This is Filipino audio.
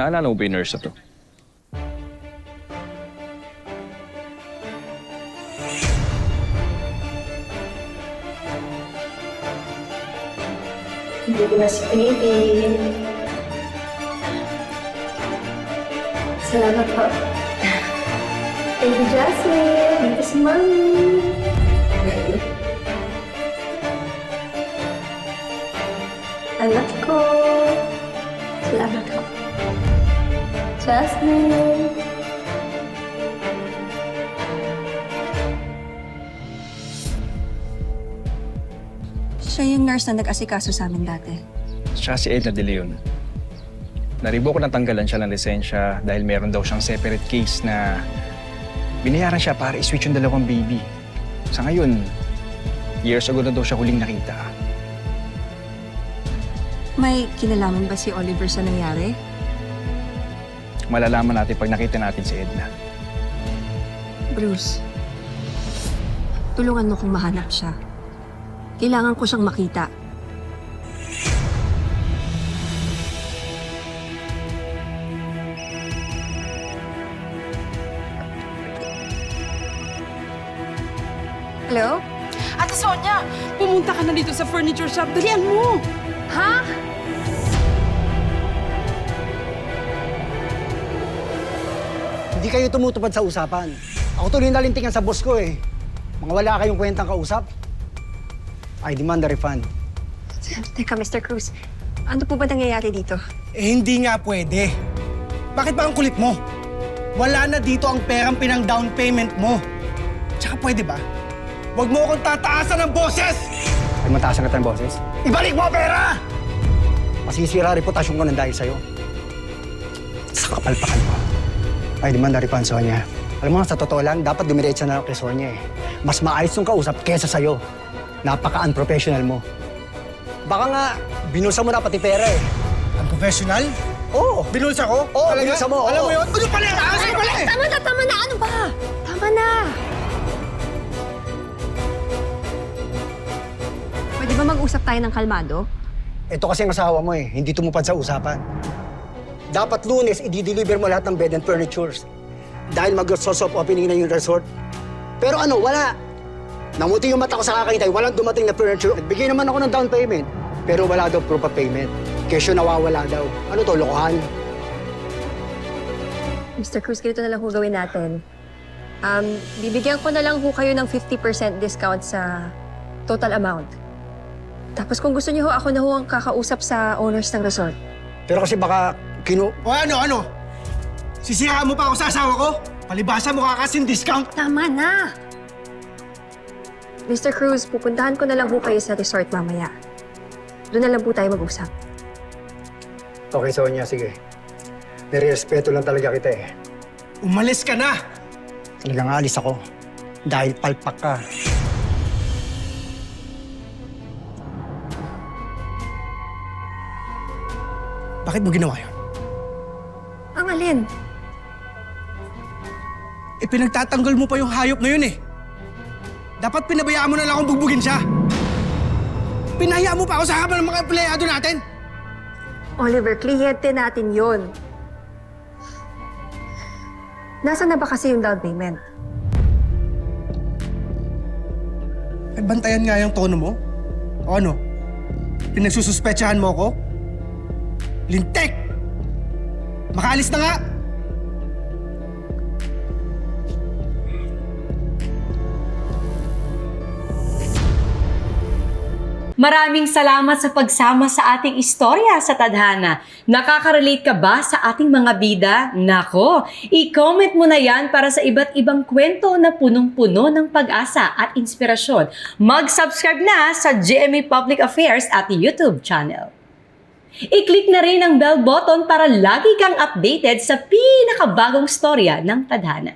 Naalala mo ba yung nurse na to? Hindi ko na si baby. Salamat po. Baby Jasmine, dito si Mommy. Anak ko. Salamat po. Jasmine. Siya yung nurse na nag-asikaso sa amin dati. Siya si Edna De Leon. Naribo ko nang tanggalan siya ng lisensya dahil meron daw siyang separate case na binayaran siya para i-switch yung dalawang baby. Sa ngayon, years ago na daw siya huling nakita. May kinalaman ba si Oliver sa nangyari? Malalaman natin pag nakita natin si Edna. Bruce, tulungan mo kong mahanap siya. Kailangan ko siyang makita. Hello? Ate Sonia, pumunta ka na dito sa furniture shop. Dalian mo! Ha? Hindi kayo tumutupad sa usapan. Ako tuloy nalintingan sa boss ko eh. Mga wala kayong kwentang kausap. I demand a refund. Teka, Mr. Cruz. Ano po ba nangyayari dito? Eh, hindi nga pwede. Bakit ba ang kulit mo? Wala na dito ang perang pinang-down payment mo. Tsaka pwede ba? Huwag mo akong tataasan ng boses! Ay, mataasan ka tayong boses. Ibalik mo ang pera! Masisira reputasyon ko ng dahil sa'yo. Sa kapalpakan mo. I demand a refund, Sonia. Alam mo, sa totoo lang, dapat dumiretso na kay Sonia eh. Mas maayos yung kausap kesa sa'yo. Napaka-unprofessional mo. Baka nga, binulsa mo na pati pera eh. Ang professional? Oo. Binulsa ko? Oo, Talaga? binulsa mo, Alam oo. mo yun? Ano pala? Ano pala? Tama na, tama na! Ano ba? Tama na! Pwede ba mag-usap tayo ng kalmado? Ito kasi ang asawa mo eh, hindi tumupad sa usapan. Dapat Lunes, i-deliver mo lahat ng bed and furnitures. Dahil mag-soft opening na yung resort. Pero ano, wala. Namuti yung mata ko sa kakahintay, walang dumating na furniture. Nagbigay naman ako ng down payment. Pero wala daw proof of payment. Kesyo nawawala daw. Ano to, lokohan? Mr. Cruz, ganito na lang ho gawin natin. Bibigyan ko na lang ho kayo ng 50% discount sa total amount. Tapos kung gusto niyo ho, ako na ho ang kakausap sa owners ng resort. Pero kasi baka O ano? Sisiraan mo pa ako sa asawa ko? Palibasa mo kakasin discount? Tama na! Mr. Cruz, pupuntahan ko na lang ho kayo sa resort mamaya. Doon na lang po tayo mag-usap. Okay, Sonia, sige. Nirespeto lang talaga kita eh. Umalis ka na! Talagang alis ako. Dahil palpak ka. Bakit mo ginawa yun? Ang alin? Pinagtatanggol mo pa yung hayop na yun eh. Dapat pinabayaan mo na lang akong bugbugin siya. Pinahaya mo pa ako sa harapan ng mga empleyado natin. Oliver, kliyente natin yon. Nasaan na ba kasi yung down payment? Bantayan nga yung tono mo. O ano? Pinagsususpetsahan mo ako? Lintek! Makaalis na nga! Maraming salamat sa pagsama sa ating istorya sa Tadhana. Nakaka-relate ka ba sa ating mga bida? Nako, i-comment mo na yan para sa iba't ibang kwento na punong-puno ng pag-asa at inspirasyon. Mag-subscribe na sa GMA Public Affairs at YouTube channel. I-click na rin ang bell button para lagi kang updated sa pinakabagong storya ng Tadhana.